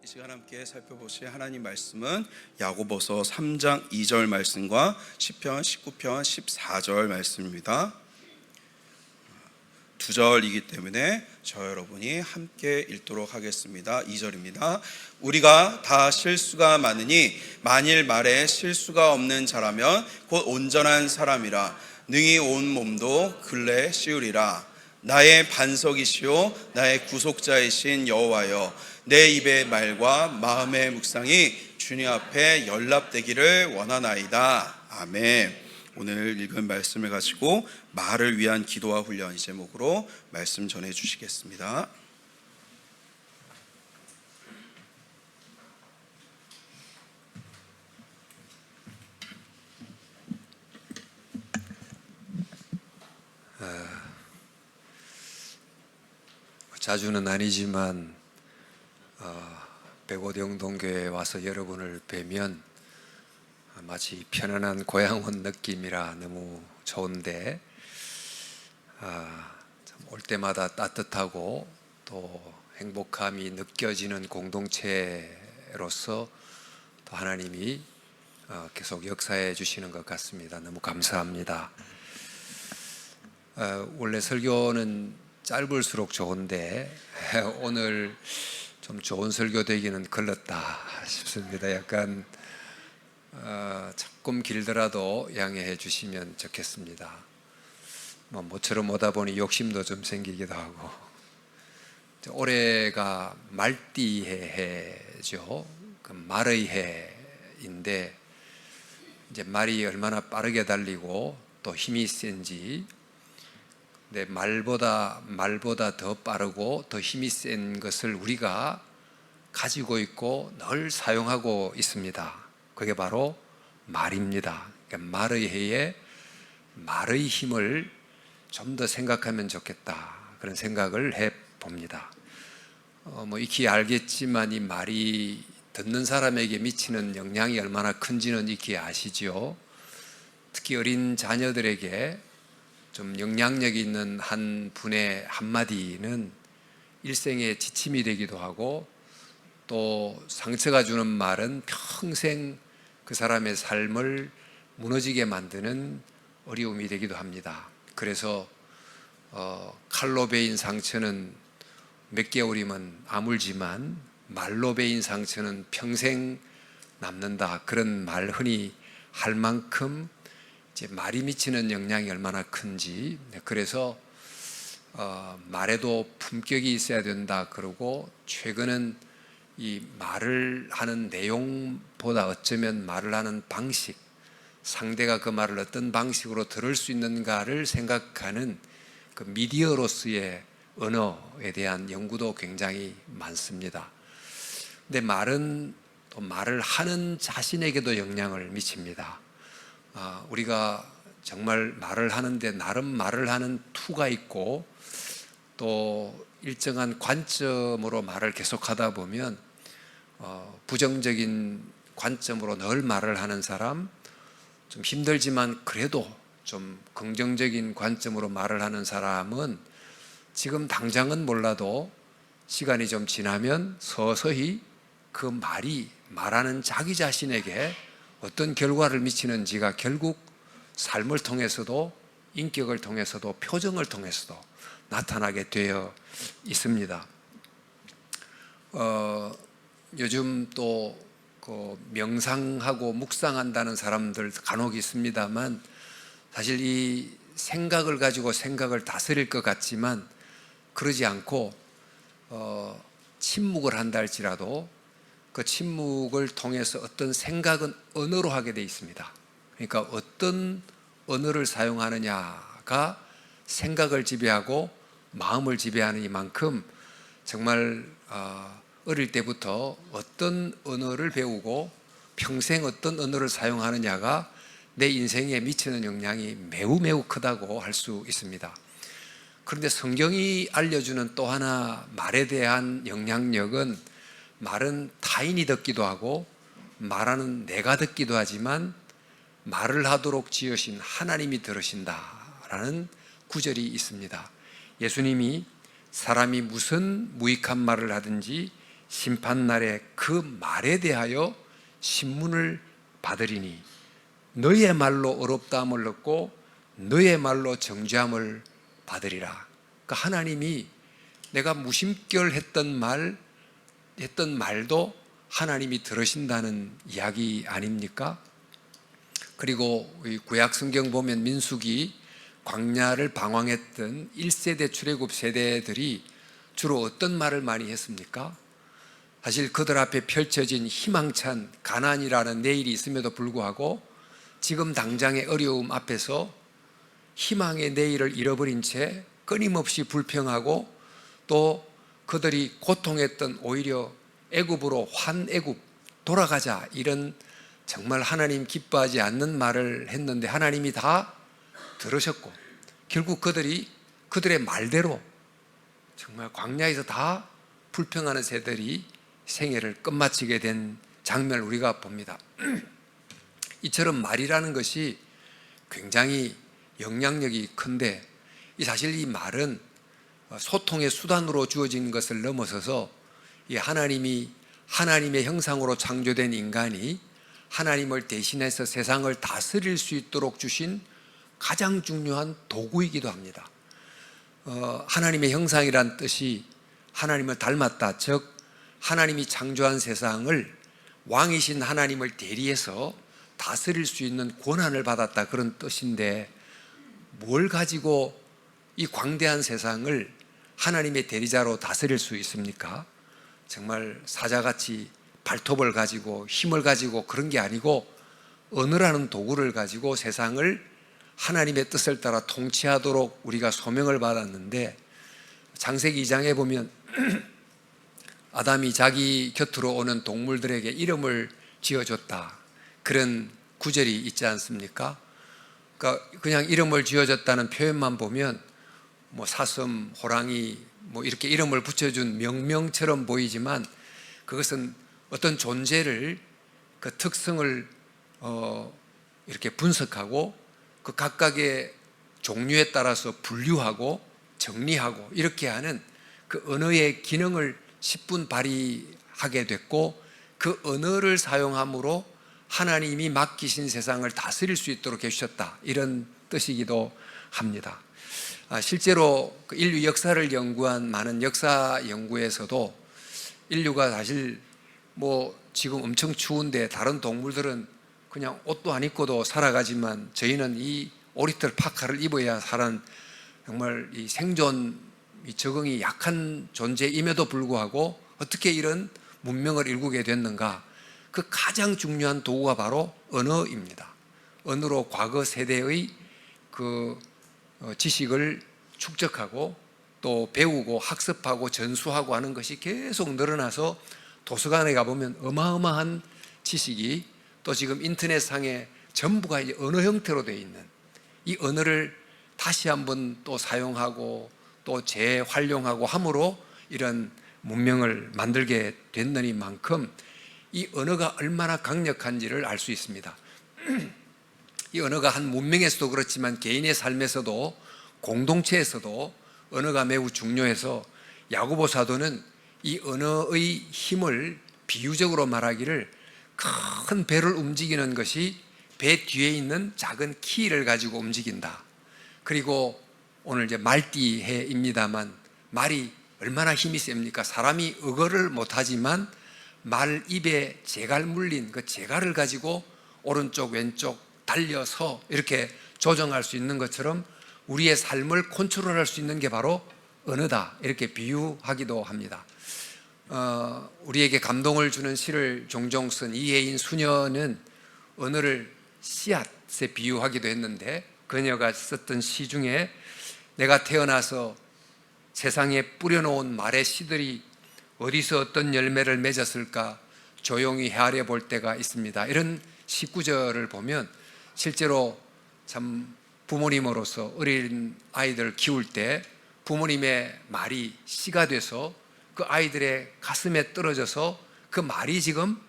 이 시간 함께 살펴보실 하나님 말씀은 야고보서 3장 2절 말씀과 시편 19편 14절 말씀입니다. 두 절이기 때문에 저 여러분이 함께 읽도록 하겠습니다. 2절입니다. 우리가 다 실수가 많으니 만일 말에 실수가 없는 자라면 곧 온전한 사람이라 능히 온 몸도 근래 씌우리라. 나의 반석이시오 나의 구속자이신 여호와여, 내 입의 말과 마음의 묵상이 주님 앞에 연락되기를 원하나이다. 아멘. 오늘 읽은 말씀을 가지고 말을 위한 기도와 훈련, 이 제목으로 말씀 전해 주시겠습니다. 자주는 아니지만 백오대영동교회에 와서 여러분을 뵈면 마치 편안한 고향 온 느낌이라 너무 좋은데, 올 때마다 따뜻하고 또 행복함이 느껴지는 공동체로서 또 하나님이 계속 역사해 주시는 것 같습니다. 너무 감사합니다. 원래 설교는 짧을수록 좋은데 오늘 좀 좋은 설교 되기는 걸렸다 싶습니다. 약간 조금 길더라도 양해해 주시면 좋겠습니다. 모처럼 오다 보니 욕심도 좀 생기기도 하고, 올해가 말띠해죠. 그 말의 해인데, 이제 말이 얼마나 빠르게 달리고 또 힘이 센지, 근데 말보다 더 빠르고 더 힘이 센 것을 우리가 가지고 있고 늘 사용하고 있습니다. 그게 바로 말입니다. 그러니까 말의 해에 말의 힘을 좀 더 생각하면 좋겠다, 그런 생각을 해봅니다. 익히 알겠지만 이 말이 듣는 사람에게 미치는 영향이 얼마나 큰지는 익히 아시죠. 특히 어린 자녀들에게 좀 영향력 있는 한 분의 한마디는 일생의 지침이 되기도 하고, 또 상처가 주는 말은 평생 그 사람의 삶을 무너지게 만드는 어려움이 되기도 합니다. 그래서 칼로 베인 상처는 몇 개월이면 아물지만 말로 베인 상처는 평생 남는다, 그런 말 흔히 할 만큼 이제 말이 미치는 영향이 얼마나 큰지, 그래서 말에도 품격이 있어야 된다 그러고, 최근은 이 말을 하는 내용보다 어쩌면 말을 하는 방식, 상대가 그 말을 어떤 방식으로 들을 수 있는가를 생각하는 그 미디어로서의 언어에 대한 연구도 굉장히 많습니다. 근데 말은 또 말을 하는 자신에게도 영향을 미칩니다. 우리가 정말 말을 하는데 나름 말을 하는 투가 있고, 또 일정한 관점으로 말을 계속하다 보면 부정적인 관점으로 늘 말을 하는 사람, 좀 힘들지만 그래도 좀 긍정적인 관점으로 말을 하는 사람은 지금 당장은 몰라도 시간이 좀 지나면 서서히 그 말이 말하는 자기 자신에게 어떤 결과를 미치는지가 결국 삶을 통해서도, 인격을 통해서도, 표정을 통해서도 나타나게 되어 있습니다. 요즘 또 그 명상하고 묵상한다는 사람들 간혹 있습니다만, 사실 이 생각을 가지고 생각을 다스릴 것 같지만 그러지 않고 침묵을 한다 할지라도 그 침묵을 통해서 어떤 생각은 언어로 하게 되어 있습니다. 그러니까 어떤 언어를 사용하느냐가 생각을 지배하고 마음을 지배하는 이만큼, 정말 어릴 때부터 어떤 언어를 배우고 평생 어떤 언어를 사용하느냐가 내 인생에 미치는 영향이 매우 크다고 할 수 있습니다. 그런데 성경이 알려주는 또 하나 말에 대한 영향력은, 말은 타인이 듣기도 하고 말하는 내가 듣기도 하지만 말을 하도록 지으신 하나님이 들으신다라는 구절이 있습니다. 예수님이 사람이 무슨 무익한 말을 하든지 심판날에 그 말에 대하여 신문을 받으리니 너의 말로 어렵다함을 얻고 너의 말로 정죄함을 받으리라. 그러니까 하나님이 내가 무심결했던 말도 하나님이 들으신다는 이야기 아닙니까? 그리고 구약 성경 보면 민수기 광야를 방황했던 1세대 출애굽 세대들이 주로 어떤 말을 많이 했습니까? 사실 그들 앞에 펼쳐진 희망찬 가나안이라는 내일이 있음에도 불구하고 지금 당장의 어려움 앞에서 희망의 내일을 잃어버린 채 끊임없이 불평하고 또 그들이 고통했던 오히려 애굽으로 환애굽 돌아가자 이런 정말 하나님 기뻐하지 않는 말을 했는데 하나님이 다 들으셨고 결국 그들의 말대로 정말 광야에서 다 불평하는 새들이 생애를 끝마치게 된 장면을 우리가 봅니다. 이처럼 말이라는 것이 굉장히 영향력이 큰데 사실 이 말은 소통의 수단으로 주어진 것을 넘어서서 이 하나님의 형상으로 창조된 인간이 하나님을 대신해서 세상을 다스릴 수 있도록 주신 가장 중요한 도구이기도 합니다. 하나님의 형상이란 뜻이 하나님을 닮았다, 즉 하나님이 창조한 세상을 왕이신 하나님을 대리해서 다스릴 수 있는 권한을 받았다 그런 뜻인데 뭘 가지고 이 광대한 세상을 하나님의 대리자로 다스릴 수 있습니까? 정말 사자같이 발톱을 가지고 힘을 가지고 그런 게 아니고 언어라는 도구를 가지고 세상을 하나님의 뜻을 따라 통치하도록 우리가 소명을 받았는데 창세기 2장에 보면 아담이 자기 곁으로 오는 동물들에게 이름을 지어줬다 그런 구절이 있지 않습니까? 그러니까 그냥 이름을 지어줬다는 표현만 보면 뭐 사슴, 호랑이 뭐 이렇게 이름을 붙여준 명명처럼 보이지만 그것은 어떤 존재를 그 특성을 이렇게 분석하고 그 각각의 종류에 따라서 분류하고 정리하고 이렇게 하는 그 언어의 기능을 10분 발휘하게 됐고 그 언어를 사용함으로 하나님이 맡기신 세상을 다스릴 수 있도록 해주셨다 이런 뜻이기도 합니다. 실제로 인류 역사를 연구한 많은 역사 연구에서도 인류가 사실 뭐 지금 엄청 추운데 다른 동물들은 그냥 옷도 안 입고도 살아가지만 저희는 이 오리털 파카를 입어야 사는 정말 이 생존 적응이 약한 존재임에도 불구하고 어떻게 이런 문명을 일구게 됐는가? 그 가장 중요한 도구가 바로 언어입니다. 언어로 과거 세대의 그 지식을 축적하고 또 배우고 학습하고 전수하고 하는 것이 계속 늘어나서 도서관에 가보면 어마어마한 지식이 또 지금 인터넷상에 전부가 이제 언어 형태로 되어 있는 이 언어를 다시 한번 또 사용하고 또 재활용하고 함으로 이런 문명을 만들게 됐느니만큼 이 언어가 얼마나 강력한지를 알 수 있습니다. 이 언어가 한 문명에서도 그렇지만 개인의 삶에서도 공동체에서도 언어가 매우 중요해서 야고보 사도는 이 언어의 힘을 비유적으로 말하기를 큰 배를 움직이는 것이 배 뒤에 있는 작은 키를 가지고 움직인다. 그리고 오늘 이제 말띠해입니다만 말이 얼마나 힘이 셉니까? 사람이 어거를 못하지만 말 입에 재갈 물린 그 재갈을 가지고 오른쪽 왼쪽 달려서 이렇게 조정할 수 있는 것처럼 우리의 삶을 컨트롤할 수 있는 게 바로 언어다 이렇게 비유하기도 합니다. 우리에게 감동을 주는 시를 종종 쓴 이혜인 수녀는 언어를 씨앗에 비유하기도 했는데 그녀가 썼던 시 중에 내가 태어나서 세상에 뿌려놓은 말의 씨들이 어디서 어떤 열매를 맺었을까 조용히 헤아려 볼 때가 있습니다. 이런 시구절을 보면 실제로 참 부모님으로서 어린 아이들 키울 때 부모님의 말이 씨가 돼서 그 아이들의 가슴에 떨어져서 그 말이 지금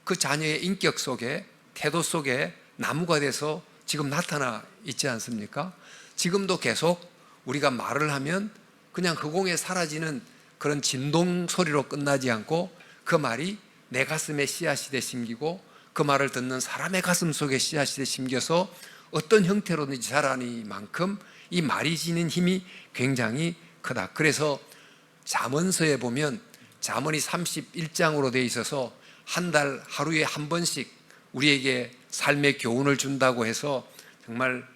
그 자녀의 인격 속에 태도 속에 나무가 돼서 지금 나타나 있지 않습니까? 지금도 계속 우리가 말을 하면 그냥 허공에 사라지는 그런 진동 소리로 끝나지 않고 그 말이 내 가슴에 씨앗이 돼 심기고 그 말을 듣는 사람의 가슴 속에 씨앗이 돼 심겨서 어떤 형태로든지 자라니만큼 이 말이 지닌 힘이 굉장히 크다. 그래서 잠언서에 보면 잠언이 31장으로 되어 있어서 한 달 하루에 한 번씩 우리에게 삶의 교훈을 준다고 해서 정말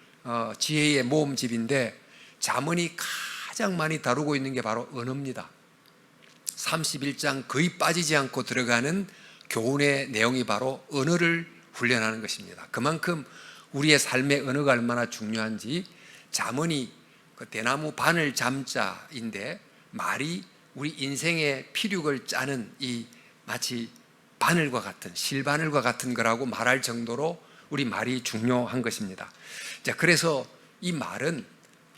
지혜의 모음집인데, 잠언이 가장 많이 다루고 있는 게 바로 언어입니다. 31장 거의 빠지지 않고 들어가는 교훈의 내용이 바로 언어를 훈련하는 것입니다. 그만큼 우리의 삶의 언어가 얼마나 중요한지, 잠언이 그 대나무 바늘 잠자인데 말이 우리 인생의 피륙을 짜는 이 마치 바늘과 같은, 실바늘과 같은 거라고 말할 정도로 우리 말이 중요한 것입니다. 자, 그래서 이 말은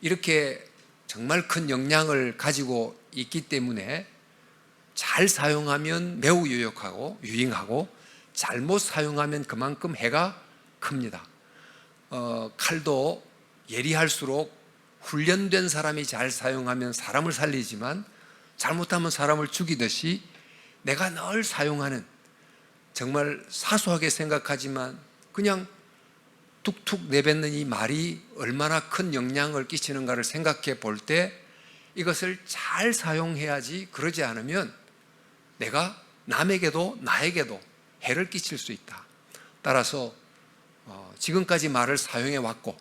이렇게 정말 큰 영향을 가지고 있기 때문에 잘 사용하면 매우 유용하고 잘못 사용하면 그만큼 해가 큽니다. 칼도 예리할수록 훈련된 사람이 잘 사용하면 사람을 살리지만 잘못하면 사람을 죽이듯이 내가 늘 사용하는, 정말 사소하게 생각하지만 그냥 툭툭 내뱉는 이 말이 얼마나 큰 영향을 끼치는가를 생각해 볼 때 이것을 잘 사용해야지, 그러지 않으면 내가 남에게도 나에게도 해를 끼칠 수 있다. 따라서 지금까지 말을 사용해 왔고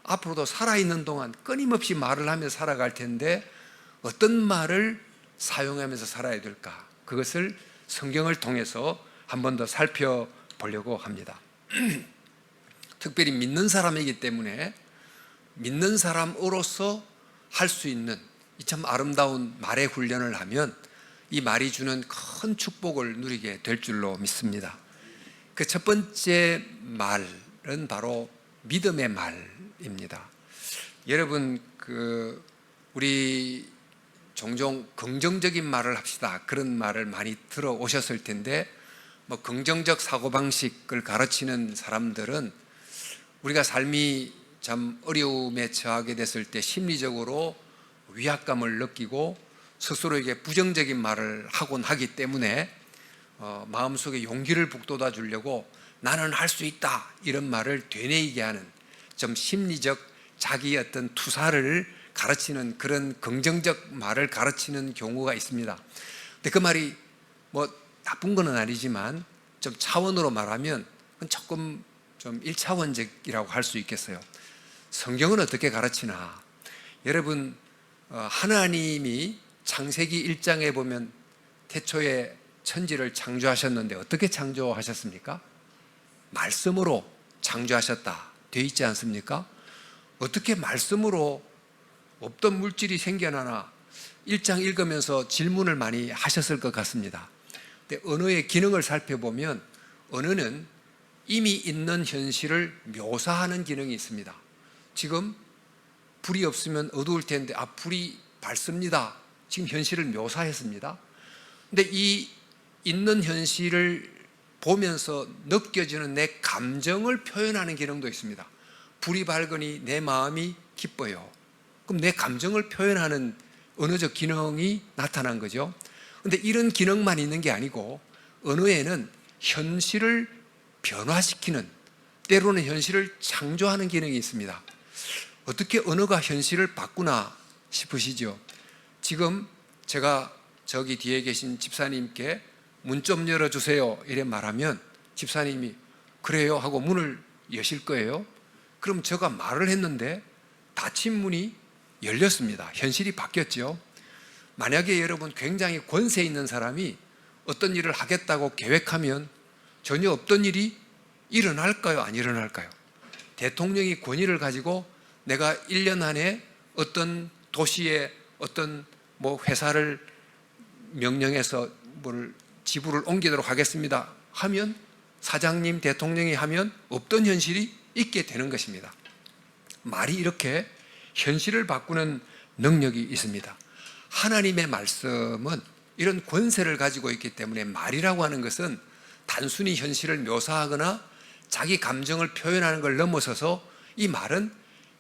앞으로도 살아있는 동안 끊임없이 말을 하며 살아갈 텐데 어떤 말을 사용하면서 살아야 될까? 그것을 성경을 통해서 한 번 더 살펴보려고 합니다. 특별히 믿는 사람이기 때문에 믿는 사람으로서 할 수 있는 이 참 아름다운 말의 훈련을 하면 이 말이 주는 큰 축복을 누리게 될 줄로 믿습니다. 그 첫 번째 말은 바로 믿음의 말입니다. 여러분, 우리 종종 긍정적인 말을 합시다, 그런 말을 많이 들어오셨을 텐데, 긍정적 사고방식을 가르치는 사람들은 우리가 삶이 참 어려움에 처하게 됐을 때 심리적으로 위압감을 느끼고 스스로에게 부정적인 말을 하곤 하기 때문에 마음속에 용기를 북돋아 주려고 나는 할 수 있다, 이런 말을 되뇌이게 하는 좀 심리적 자기의 어떤 투사를 가르치는, 그런 긍정적 말을 가르치는 경우가 있습니다. 근데 그 말이 나쁜 건 아니지만 좀 차원으로 말하면 조금 좀 1차원적이라고 할 수 있겠어요. 성경은 어떻게 가르치나? 여러분, 하나님이 창세기 1장에 보면 태초에 천지를 창조하셨는데 어떻게 창조하셨습니까? 말씀으로 창조하셨다 되어 있지 않습니까? 어떻게 말씀으로 없던 물질이 생겨나나 1장 읽으면서 질문을 많이 하셨을 것 같습니다. 근데 언어의 기능을 살펴보면 언어는 이미 있는 현실을 묘사하는 기능이 있습니다. 지금 불이 없으면 어두울 텐데 불이 밝습니다. 지금 현실을 묘사했습니다. 근데 이 있는 현실을 보면서 느껴지는 내 감정을 표현하는 기능도 있습니다. 불이 밝으니 내 마음이 기뻐요. 그럼 내 감정을 표현하는 언어적 기능이 나타난 거죠. 근데 이런 기능만 있는 게 아니고 언어에는 현실을 변화시키는, 때로는 현실을 창조하는 기능이 있습니다. 어떻게 언어가 현실을 바꾸나 싶으시죠? 지금 제가 저기 뒤에 계신 집사님께 문 좀 열어주세요 이래 말하면 집사님이 그래요 하고 문을 여실 거예요. 그럼 제가 말을 했는데 닫힌 문이 열렸습니다. 현실이 바뀌었죠. 만약에 여러분 굉장히 권세 있는 사람이 어떤 일을 하겠다고 계획하면 전혀 없던 일이 일어날까요? 안 일어날까요? 대통령이 권위를 가지고 내가 1년 안에 어떤 도시에 어떤 회사를 명령해서 지부를 옮기도록 하겠습니다 하면, 사장님, 대통령이 하면 없던 현실이 있게 되는 것입니다. 말이 이렇게 현실을 바꾸는 능력이 있습니다. 하나님의 말씀은 이런 권세를 가지고 있기 때문에 말이라고 하는 것은 단순히 현실을 묘사하거나 자기 감정을 표현하는 걸 넘어서서 이 말은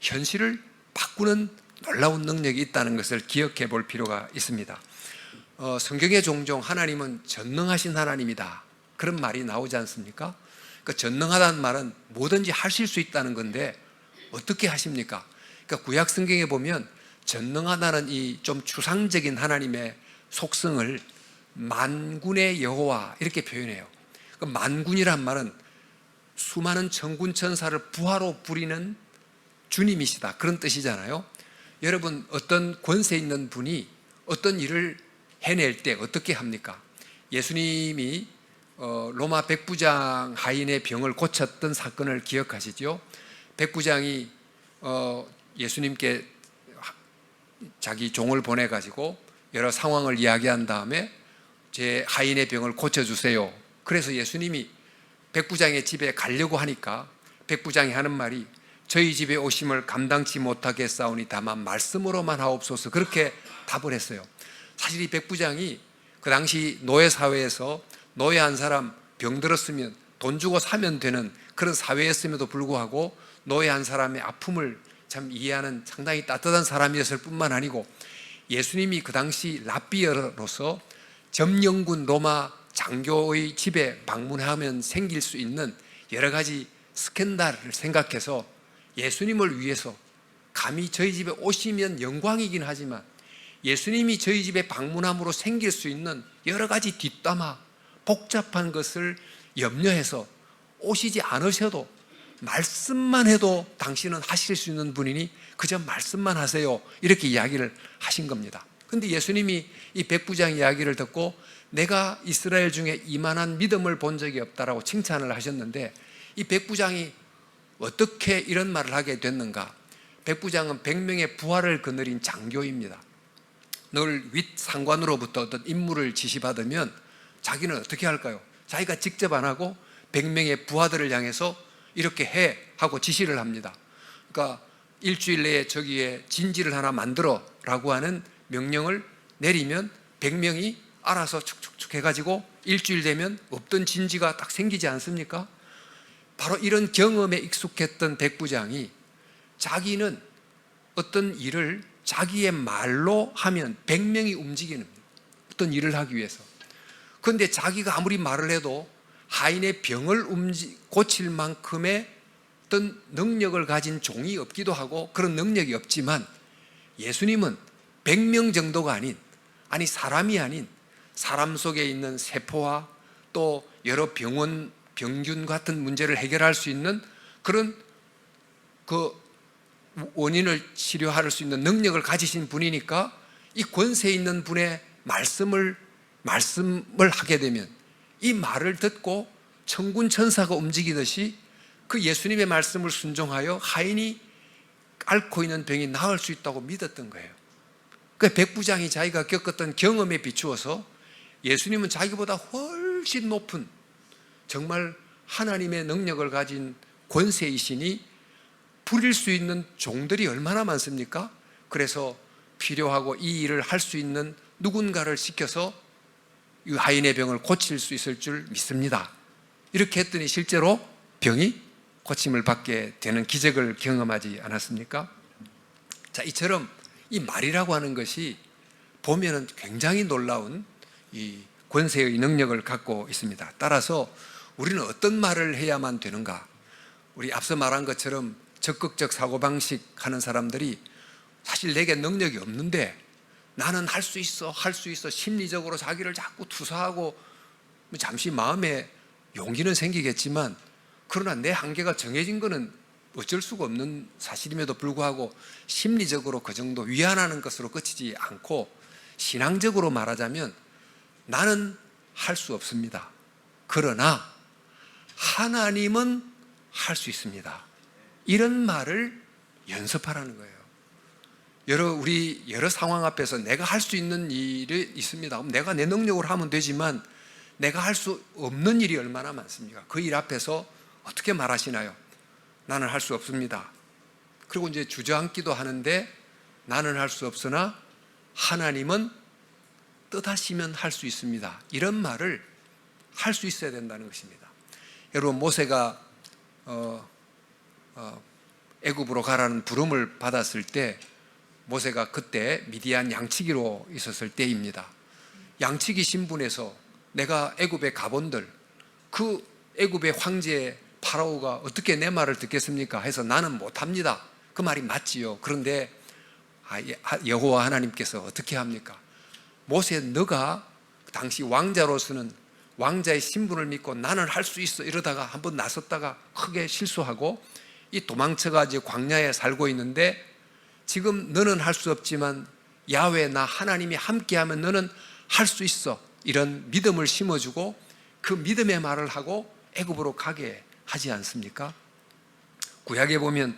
현실을 바꾸는 놀라운 능력이 있다는 것을 기억해 볼 필요가 있습니다. 성경에 종종 하나님은 전능하신 하나님이다, 그런 말이 나오지 않습니까? 그러니까 전능하다는 말은 뭐든지 하실 수 있다는 건데 어떻게 하십니까? 그러니까 구약 성경에 보면 전능하다는 이 좀 추상적인 하나님의 속성을 만군의 여호와 이렇게 표현해요. 그 만군이란 말은 수많은 천군 천사를 부하로 부리는 주님이시다, 그런 뜻이잖아요. 여러분, 어떤 권세 있는 분이 어떤 일을 해낼 때 어떻게 합니까? 예수님이 로마 백부장 하인의 병을 고쳤던 사건을 기억하시죠? 백부장이 예수님께 자기 종을 보내가지고 여러 상황을 이야기한 다음에 제 하인의 병을 고쳐주세요. 그래서 예수님이 백부장의 집에 가려고 하니까 백부장이 하는 말이 저희 집에 오심을 감당치 못하겠사오니 다만 말씀으로만 하옵소서, 그렇게 답을 했어요. 사실 이 백부장이 그 당시 노예사회에서 노예 한 사람 병들었으면 돈 주고 사면 되는 그런 사회였음에도 불구하고 노예 한 사람의 아픔을 참 이해하는 상당히 따뜻한 사람이었을 뿐만 아니고 예수님이 그 당시 랍비어로서 점령군 로마 장교의 집에 방문하면 생길 수 있는 여러 가지 스캔들을 생각해서 예수님을 위해서 감히 저희 집에 오시면 영광이긴 하지만 예수님이 저희 집에 방문함으로 생길 수 있는 여러 가지 뒷담화, 복잡한 것을 염려해서 오시지 않으셔도 말씀만 해도 당신은 하실 수 있는 분이니 그저 말씀만 하세요, 이렇게 이야기를 하신 겁니다. 근데 예수님이 이 백부장 이야기를 듣고 내가 이스라엘 중에 이만한 믿음을 본 적이 없다라고 칭찬을 하셨는데, 이 백부장이 어떻게 이런 말을 하게 됐는가? 백부장은 100명의 부하를 거느린 장교입니다. 늘 윗상관으로부터 어떤 임무를 지시받으면 자기는 어떻게 할까요? 자기가 직접 안 하고 100명의 부하들을 향해서 이렇게 해 하고 지시를 합니다. 그러니까 일주일 내에 저기에 진지를 하나 만들어 라고 하는 명령을 내리면 100명이 알아서 축축축 해가지고 일주일 되면 없던 진지가 딱 생기지 않습니까? 바로 이런 경험에 익숙했던 백부장이 자기는 어떤 일을 자기의 말로 하면 100명이 움직이는 어떤 일을 하기 위해서. 그런데 자기가 아무리 말을 해도 하인의 병을 고칠 만큼의 어떤 능력을 가진 종이 없기도 하고 그런 능력이 없지만 예수님은 100명 정도가 아니 사람이 아닌 사람 속에 있는 세포와 또 여러 병균 같은 문제를 해결할 수 있는 그런 그 원인을 치료할 수 있는 능력을 가지신 분이니까 이 권세 있는 분의 말씀을 하게 되면 이 말을 듣고 천군 천사가 움직이듯이 그 예수님의 말씀을 순종하여 하인이 앓고 있는 병이 나을 수 있다고 믿었던 거예요. 그 백부장이 자기가 겪었던 경험에 비추어서 예수님은 자기보다 훨씬 높은 정말 하나님의 능력을 가진 권세이시니 부릴 수 있는 종들이 얼마나 많습니까? 그래서 필요하고 이 일을 할 수 있는 누군가를 시켜서 이 하인의 병을 고칠 수 있을 줄 믿습니다. 이렇게 했더니 실제로 병이 고침을 받게 되는 기적을 경험하지 않았습니까? 자, 이처럼 이 말이라고 하는 것이 보면은 굉장히 놀라운 이 권세의 능력을 갖고 있습니다. 따라서 우리는 어떤 말을 해야만 되는가? 우리 앞서 말한 것처럼 적극적 사고방식 하는 사람들이 사실 내게 능력이 없는데 나는 할 수 있어 심리적으로 자기를 자꾸 투사하고 잠시 마음에 용기는 생기겠지만 그러나 내 한계가 정해진 것은 어쩔 수가 없는 사실임에도 불구하고 심리적으로 그 정도 위안하는 것으로 그치지 않고 신앙적으로 말하자면 나는 할 수 없습니다. 그러나 하나님은 할 수 있습니다. 이런 말을 연습하라는 거예요. 우리 여러 상황 앞에서 내가 할 수 있는 일이 있습니다. 그럼 내가 내 능력으로 하면 되지만 내가 할 수 없는 일이 얼마나 많습니까? 그 일 앞에서 어떻게 말하시나요? 나는 할 수 없습니다. 그리고 이제 주저앉기도 하는데 나는 할 수 없으나 하나님은 뜻하시면 할 수 있습니다. 이런 말을 할 수 있어야 된다는 것입니다. 여러분, 모세가 애굽으로 가라는 부름을 받았을 때 모세가 그때 미디안 양치기로 있었을 때입니다. 양치기 신분에서 내가 애굽의 가본들, 그 애굽의 황제 파라오가 어떻게 내 말을 듣겠습니까? 해서 나는 못합니다. 그 말이 맞지요. 그런데 여호와 하나님께서 어떻게 합니까? 모세, 너가 당시 왕자로서는 왕자의 신분을 믿고 나는 할 수 있어 이러다가 한번 나섰다가 크게 실수하고 이 도망쳐가지고 광야에 살고 있는데, 지금 너는 할 수 없지만 야훼 나 하나님이 함께하면 너는 할 수 있어, 이런 믿음을 심어주고 그 믿음의 말을 하고 애굽으로 가게 하지 않습니까? 구약에 보면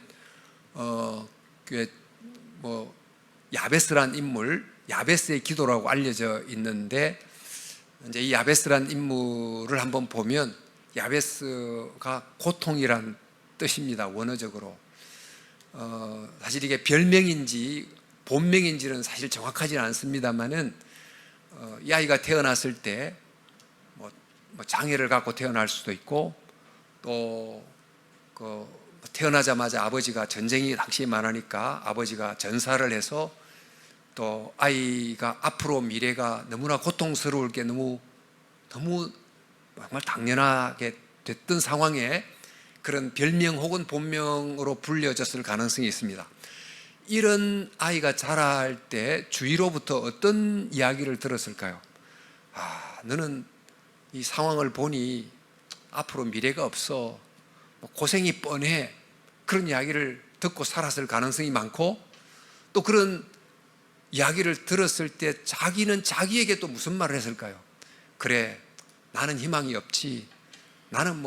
야베스란 인물, 야베스의 기도라고 알려져 있는데, 이제 이 야베스란 인물을 한번 보면 야베스가 고통이란 뜻입니다. 원어적으로. 사실 이게 별명인지 본명인지는 사실 정확하지는 않습니다만은, 이 아이가 태어났을 때 장애를 갖고 태어날 수도 있고, 또 태어나자마자 아버지가 전쟁이 당시에 많으니까 아버지가 전사를 해서, 또 아이가 앞으로 미래가 너무나 고통스러울 게 너무 정말 당연하게 됐던 상황에 그런 별명 혹은 본명으로 불려졌을 가능성이 있습니다. 이런 아이가 자랄 때 주위로부터 어떤 이야기를 들었을까요? 너는 이 상황을 보니 앞으로 미래가 없어, 고생이 뻔해, 그런 이야기를 듣고 살았을 가능성이 많고, 또 그런 이야기를 들었을 때 자기는 자기에게 또 무슨 말을 했을까요? 그래, 나는 희망이 없지, 나는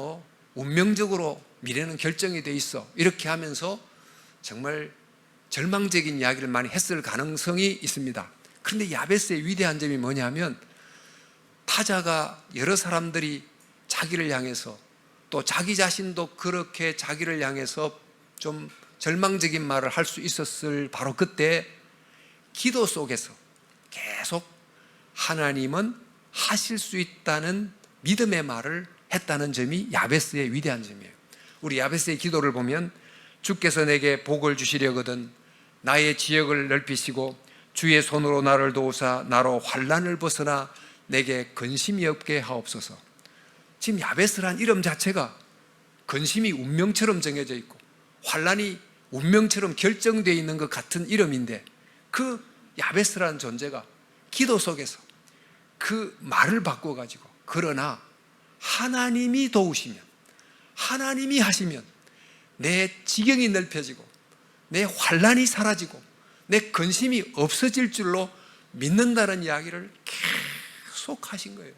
운명적으로 미래는 결정이 돼 있어, 이렇게 하면서 정말 절망적인 이야기를 많이 했을 가능성이 있습니다. 그런데 야베스의 위대한 점이 뭐냐면, 타자가 여러 사람들이 자기를 향해서, 또 자기 자신도 그렇게 자기를 향해서 좀 절망적인 말을 할 수 있었을 바로 그때 기도 속에서 계속 하나님은 하실 수 있다는 믿음의 말을 했다는 점이 야베스의 위대한 점이에요. 우리 야베스의 기도를 보면, 주께서 내게 복을 주시려거든 나의 지역을 넓히시고 주의 손으로 나를 도우사 나로 환난을 벗어나 내게 근심이 없게 하옵소서. 지금 야베스란 이름 자체가 근심이 운명처럼 정해져 있고 환난이 운명처럼 결정되어 있는 것 같은 이름인데, 그 야베스라는 존재가 기도 속에서 그 말을 바꿔가지고, 그러나 하나님이 도우시면, 하나님이 하시면 내 지경이 넓혀지고 내 환난이 사라지고 내 근심이 없어질 줄로 믿는다는 이야기를 계속 하신 거예요.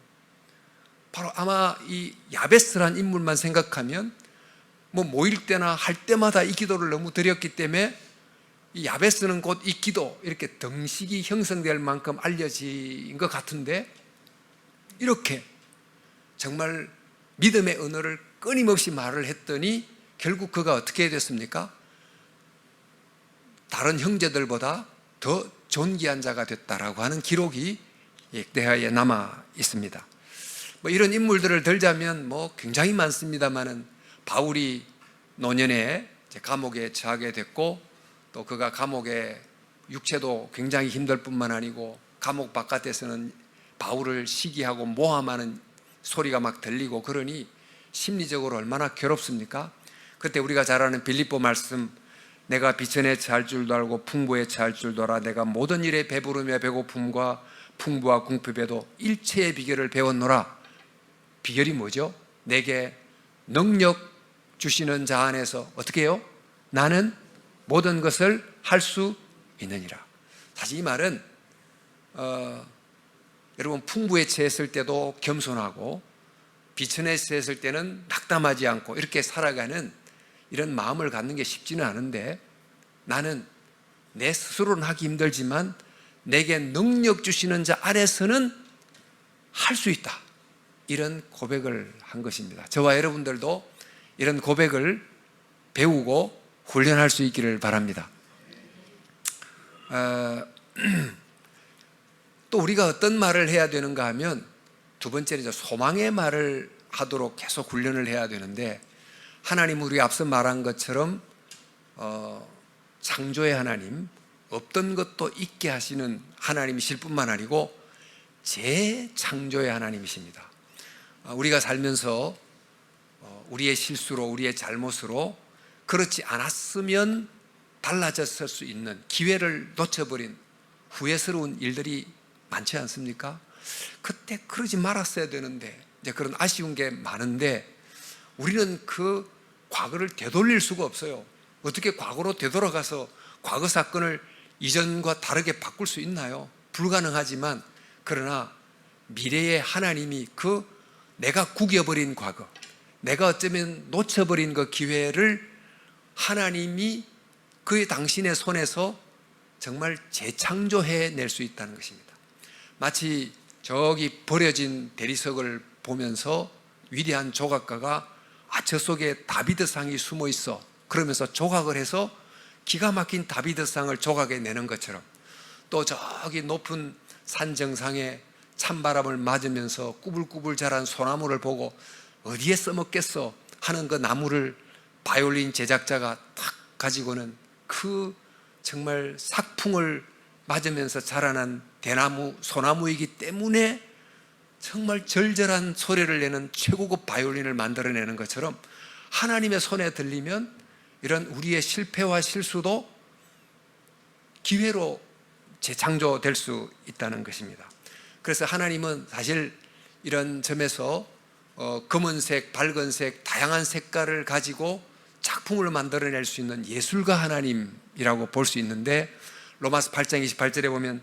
바로 아마 이 야베스란 인물만 생각하면 모일 때나 할 때마다 이 기도를 너무 드렸기 때문에 이 야베스는 곧 이 기도, 이렇게 등식이 형성될 만큼 알려진 것 같은데, 이렇게 정말 믿음의 언어를 끊임없이 말을 했더니 결국 그가 어떻게 됐습니까? 다른 형제들보다 더 존귀한 자가 됐다라고 하는 기록이 역대하에 남아 있습니다. 이런 인물들을 들자면 굉장히 많습니다만은, 바울이 노년에 감옥에 처하게 됐고, 또 그가 감옥에 육체도 굉장히 힘들 뿐만 아니고 감옥 바깥에서는 바울을 시기하고 모함하는 소리가 막 들리고, 그러니 심리적으로 얼마나 괴롭습니까? 그때 우리가 잘 아는 빌립보 말씀, 내가 비천에 처할 줄도 알고 풍부에 처할 줄도 알아 내가 모든 일에 배부르며 배고픔과 풍부와 궁핍에도 일체의 비결을 배웠노라. 비결이 뭐죠? 내게 능력 주시는 자 안에서 어떻게 해요? 나는 모든 것을 할 수 있느니라. 사실 이 말은 여러분, 풍부에 처했을 때도 겸손하고 비천에 처했을 때는 낙담하지 않고 이렇게 살아가는 이런 마음을 갖는 게 쉽지는 않은데, 나는 내 스스로는 하기 힘들지만 내게 능력 주시는 자 안에서는 할 수 있다, 이런 고백을 한 것입니다. 저와 여러분들도 이런 고백을 배우고 훈련할 수 있기를 바랍니다. 또 우리가 어떤 말을 해야 되는가 하면, 두 번째는 소망의 말을 하도록 계속 훈련을 해야 되는데, 하나님, 우리가 앞서 말한 것처럼 창조의 하나님, 없던 것도 있게 하시는 하나님이실 뿐만 아니고 재창조의 하나님이십니다. 우리가 살면서 우리의 실수로, 우리의 잘못으로 그렇지 않았으면 달라졌을 수 있는 기회를 놓쳐버린 후회스러운 일들이 많지 않습니까? 그때 그러지 말았어야 되는데, 이제 그런 아쉬운 게 많은데, 우리는 그 과거를 되돌릴 수가 없어요. 어떻게 과거로 되돌아가서 과거 사건을 이전과 다르게 바꿀 수 있나요? 불가능하지만, 그러나 미래의 하나님이 그 내가 구겨버린 과거, 내가 어쩌면 놓쳐버린 그 기회를 하나님이 그 당신의 손에서 정말 재창조해 낼 수 있다는 것입니다. 마치 저기 버려진 대리석을 보면서 위대한 조각가가 저 속에 다비드상이 숨어 있어, 그러면서 조각을 해서 기가 막힌 다비드상을 조각해 내는 것처럼, 또 저기 높은 산 정상에 찬바람을 맞으면서 꾸불꾸불 자란 소나무를 보고 어디에 써먹겠어 하는 그 나무를 바이올린 제작자가 탁 가지고는 그 정말 삭풍을 맞으면서 자라난 대나무, 소나무이기 때문에 정말 절절한 소리를 내는 최고급 바이올린을 만들어내는 것처럼, 하나님의 손에 들리면 이런 우리의 실패와 실수도 기회로 재창조될 수 있다는 것입니다. 그래서 하나님은 사실 이런 점에서 검은색, 밝은색, 다양한 색깔을 가지고 작품을 만들어낼 수 있는 예술가 하나님이라고 볼 수 있는데, 로마서 8장 28절에 보면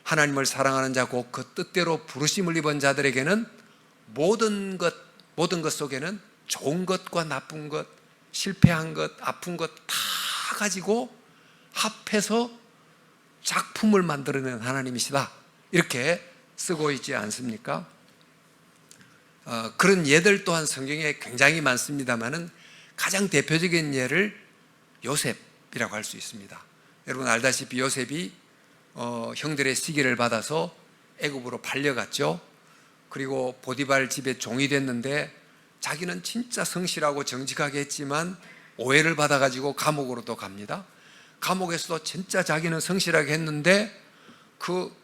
하나님을 사랑하는 자 곧 그 뜻대로 부르심을 입은 자들에게는 모든 것 속에는 좋은 것과 나쁜 것, 실패한 것, 아픈 것 다 가지고 합해서 작품을 만들어낸 하나님이시다, 이렇게 쓰고 있지 않습니까? 그런 예들 또한 성경에 굉장히 많습니다만은 가장 대표적인 예를 요셉이라고 할 수 있습니다. 여러분 알다시피 요셉이 형들의 시기를 받아서 애굽으로 팔려갔죠. 그리고 보디발 집에 종이 됐는데 자기는 진짜 성실하고 정직하게 했지만 오해를 받아가지고 감옥으로 또 갑니다. 감옥에서도 진짜 자기는 성실하게 했는데 그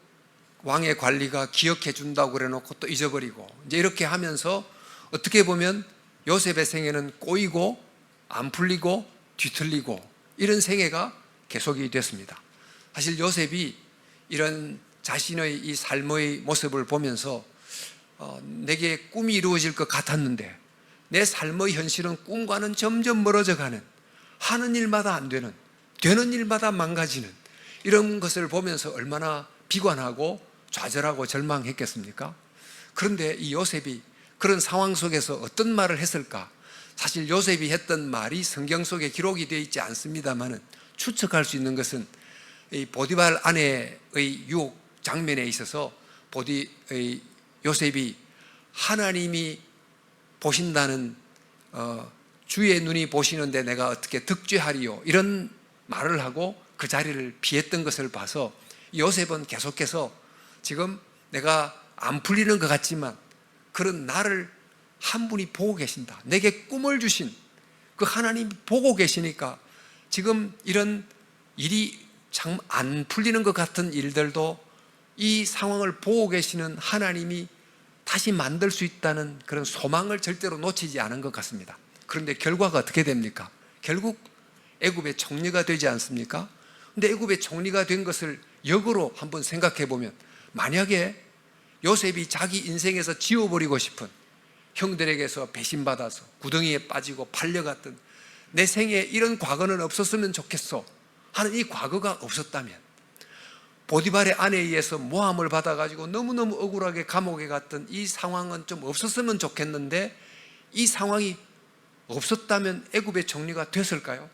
왕의 관리가 기억해 준다고 그래놓고 또 잊어버리고, 이제 이렇게 하면서 어떻게 보면 요셉의 생애는 꼬이고 안 풀리고 뒤틀리고 이런 생애가 계속이 됐습니다. 사실 요셉이 이런 자신의 이 삶의 모습을 보면서 내게 꿈이 이루어질 것 같았는데 내 삶의 현실은 꿈과는 점점 멀어져 가는, 하는 일마다 안 되는, 되는 일마다 망가지는 이런 것을 보면서 얼마나 비관하고 좌절하고 절망했겠습니까? 그런데 이 요셉이 그런 상황 속에서 어떤 말을 했을까? 사실 요셉이 했던 말이 성경 속에 기록이 되어 있지 않습니다만 추측할 수 있는 것은 이 보디발 아내의 유혹 장면에 있어서 요셉이 하나님이 보신다는, 주의 눈이 보시는데 내가 어떻게 득죄하리요, 이런 말을 하고 그 자리를 피했던 것을 봐서 요셉은 계속해서 지금 내가 안 풀리는 것 같지만 그런 나를 한 분이 보고 계신다, 내게 꿈을 주신 그 하나님이 보고 계시니까 지금 이런 일이 참 안 풀리는 것 같은 일들도 이 상황을 보고 계시는 하나님이 다시 만들 수 있다는 그런 소망을 절대로 놓치지 않은 것 같습니다. 그런데 결과가 어떻게 됩니까? 결국 애굽의 총리가 되지 않습니까? 근데 애굽의 총리가 된 것을 역으로 한번 생각해 보면, 만약에 요셉이 자기 인생에서 지워버리고 싶은, 형들에게서 배신받아서 구덩이에 빠지고 팔려갔던 내 생에 이런 과거는 없었으면 좋겠어 하는 이 과거가 없었다면, 보디발의 아내에 의해서 모함을 받아가지고 너무너무 억울하게 감옥에 갔던 이 상황은 좀 없었으면 좋겠는데, 이 상황이 없었다면 애굽의 총리가 됐을까요?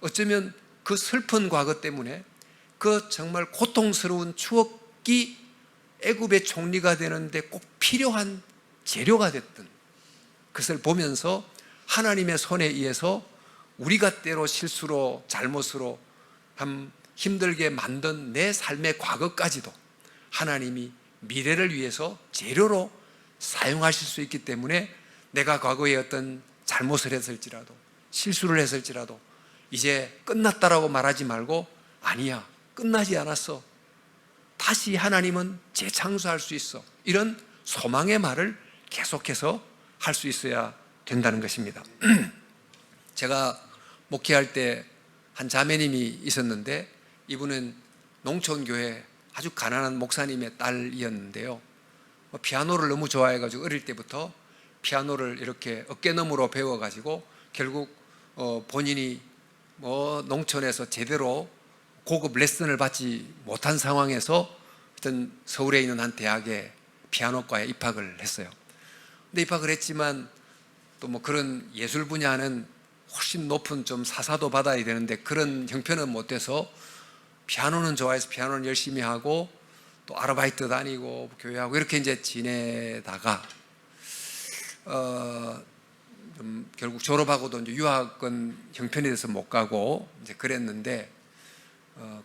어쩌면 그 슬픈 과거 때문에 그 정말 고통스러운 추억이 애굽의 총리가 되는데 꼭 필요한 재료가 됐던 것을 보면서 하나님의 손에 의해서 우리가 때로 실수로 잘못으로 힘들게 만든 내 삶의 과거까지도 하나님이 미래를 위해서 재료로 사용하실 수 있기 때문에, 내가 과거에 어떤 잘못을 했을지라도 실수를 했을지라도 이제 끝났다라고 말하지 말고, 아니야, 끝나지 않았어, 다시 하나님은 재창조할 수 있어. 이런 소망의 말을 계속해서 할 수 있어야 된다는 것입니다. 제가 목회할 때 한 자매님이 있었는데, 이분은 농촌교회 아주 가난한 목사님의 딸이었는데요, 피아노를 너무 좋아해가지고 어릴 때부터 피아노를 이렇게 어깨너머로 배워가지고 결국 본인이 농촌에서 제대로 고급 레슨을 받지 못한 상황에서 어떤 서울에 있는 한 대학에 피아노과에 입학을 했어요. 근데 입학을 했지만 또 그런 예술 분야는 훨씬 높은 좀 사사도 받아야 되는데 그런 형편은 못 돼서 피아노는 좋아해서 피아노는 열심히 하고 또 아르바이트 다니고 교회하고 이렇게 이제 지내다가 결국 졸업하고도 이제 유학은 형편이 돼서 못 가고 이제 그랬는데,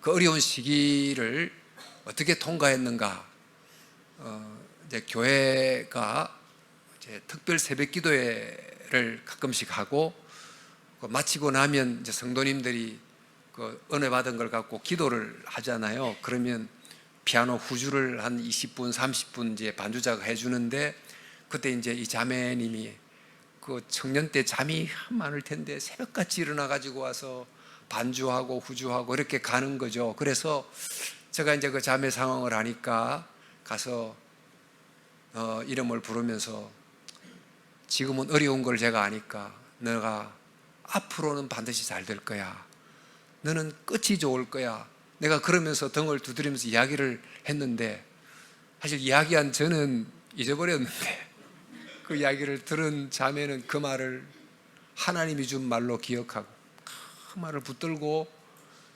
그 어려운 시기를 어떻게 통과했는가? 이제 교회가 이제 특별 새벽 기도회를 가끔씩 하고, 마치고 나면 이제 성도님들이 그 은혜 받은 걸 갖고 기도를 하잖아요. 그러면 피아노 후주를 한 20분, 30분 이제 반주자가 해주는데, 그때 이제 이 자매님이 그 청년 때 잠이 많을 텐데 새벽같이 일어나 가지고 와서 반주하고 후주하고 이렇게 가는 거죠. 그래서 제가 이제 그 자매 상황을 아니까 가서 이름을 부르면서, 지금은 어려운 걸 제가 아니까 너가 앞으로는 반드시 잘 될 거야. 너는 끝이 좋을 거야. 내가 그러면서 등을 두드리면서 이야기를 했는데, 사실 이야기한 저는 잊어버렸는데 그 이야기를 들은 자매는 그 말을 하나님이 준 말로 기억하고 그 말을 붙들고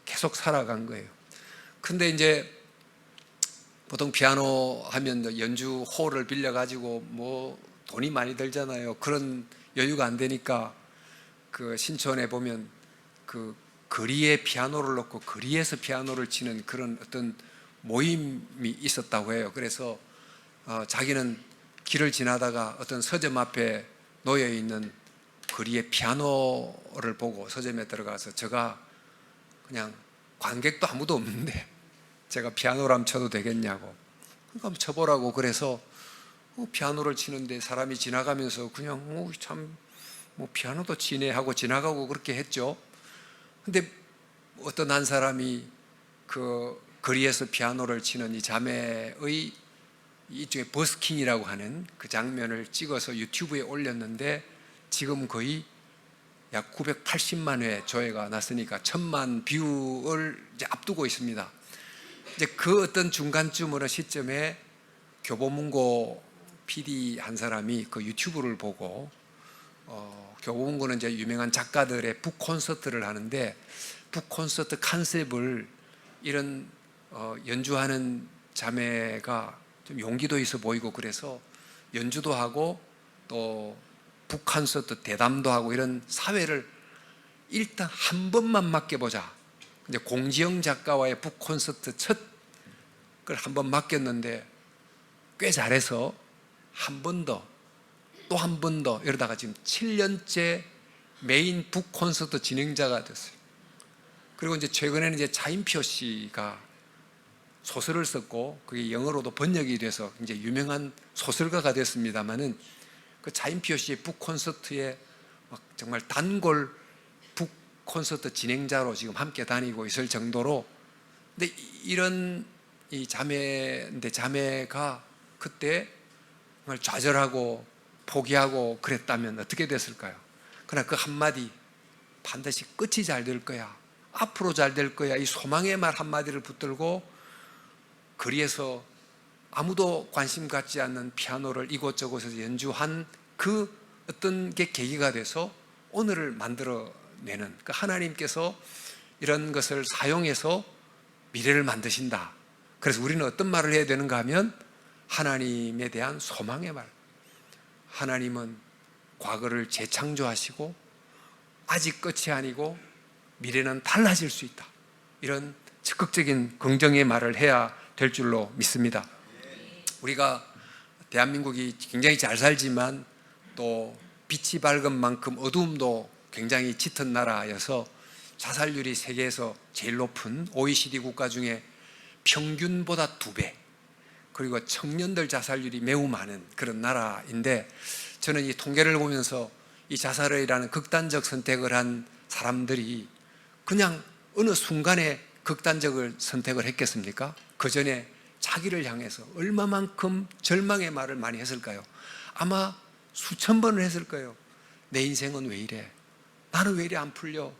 계속 살아간 거예요. 근데 이제 보통 피아노 하면 연주 홀을 빌려가지고 돈이 많이 들잖아요. 그런 여유가 안 되니까 그 신촌에 보면 그 거리에 피아노를 놓고 거리에서 피아노를 치는 그런 어떤 모임이 있었다고 해요. 그래서 자기는 길을 지나다가 어떤 서점 앞에 놓여 있는 거리에 피아노를 보고 서점에 들어가서, 제가 그냥 관객도 아무도 없는데 제가 피아노를 한번 쳐도 되겠냐고, 그러니까 한번 쳐보라고. 그래서 피아노를 치는데 사람이 지나가면서 그냥 참 피아노도 치네 하고 지나가고 그렇게 했죠. 근데 어떤 한 사람이 그 거리에서 피아노를 치는 이 자매의 이쪽에 버스킹이라고 하는 그 장면을 찍어서 유튜브에 올렸는데, 지금 거의 약 980만 회 조회가 났으니까 1000만 뷰를 이제 앞두고 있습니다. 이제 그 어떤 중간쯤으로 시점에 교보문고 PD 한 사람이 그 유튜브를 보고, 교보문고는 이제 유명한 작가들의 북 콘서트를 하는데, 북 콘서트 컨셉을 이런 연주하는 자매가 좀 용기도 있어 보이고 그래서 연주도 하고 또 북 콘서트 대담도 하고 이런 사회를 일단 한 번만 맡겨보자. 이제 공지영 작가와의 북 콘서트 첫 걸 한 번 맡겼는데 꽤 잘해서 한 번 더, 또 한 번 더 이러다가 지금 7년째 메인 북 콘서트 진행자가 됐어요. 그리고 이제 최근에는 이제 차인표 씨가 소설을 썼고 그게 영어로도 번역이 돼서 이제 유명한 소설가가 됐습니다만은, 그 차인표 씨의 북 콘서트에 정말 단골 북 콘서트 진행자로 지금 함께 다니고 있을 정도로. 근데 이런 이 자매인데, 자매가 그때 정말 좌절하고 포기하고 그랬다면 어떻게 됐을까요? 그러나 그 한마디, 반드시 끝이 잘 될 거야, 앞으로 잘 될 거야, 이 소망의 말 한마디를 붙들고 거리에서 아무도 관심 갖지 않는 피아노를 이곳저곳에서 연주한 그 어떤 게 계기가 돼서 오늘을 만들어내는, 그 하나님께서 이런 것을 사용해서 미래를 만드신다. 그래서 우리는 어떤 말을 해야 되는가 하면 하나님에 대한 소망의 말. 하나님은 과거를 재창조하시고 아직 끝이 아니고 미래는 달라질 수 있다. 이런 적극적인 긍정의 말을 해야 될 줄로 믿습니다. 우리가 대한민국이 굉장히 잘 살지만 또 빛이 밝은 만큼 어두움도 굉장히 짙은 나라여서 자살률이 세계에서 제일 높은 OECD 국가 중에 평균보다 2배, 그리고 청년들 자살률이 매우 많은 그런 나라인데, 저는 이 통계를 보면서 이 자살이라는 극단적 선택을 한 사람들이 그냥 어느 순간에 극단적을 선택을 했겠습니까? 그 전에 자기를 향해서 얼마만큼 절망의 말을 많이 했을까요? 아마 수천 번을 했을 거예요. 내 인생은 왜 이래? 나는 왜 이래 안 풀려?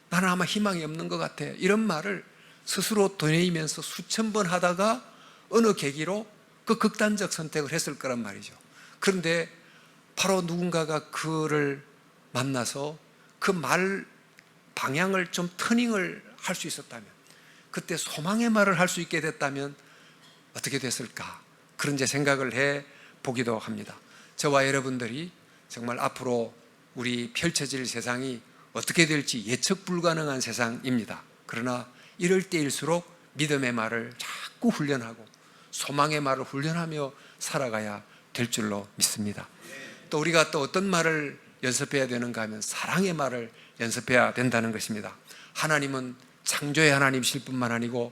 나는 아마 희망이 없는 것 같아. 이런 말을 스스로 되뇌이면서 수천 번 하다가 어느 계기로 그 극단적 선택을 했을 거란 말이죠. 그런데 바로 누군가가 그를 만나서 그 말 방향을 좀 터닝을 할 수 있었다면, 그때 소망의 말을 할 수 있게 됐다면 어떻게 됐을까? 그런 제 생각을 해 보기도 합니다. 저와 여러분들이 정말 앞으로 우리 펼쳐질 세상이 어떻게 될지 예측 불가능한 세상입니다. 그러나 이럴 때일수록 믿음의 말을 자꾸 훈련하고 소망의 말을 훈련하며 살아가야 될 줄로 믿습니다. 또 우리가 또 어떤 말을 연습해야 되는가 하면 사랑의 말을 연습해야 된다는 것입니다. 하나님은 창조의 하나님이실 뿐만 아니고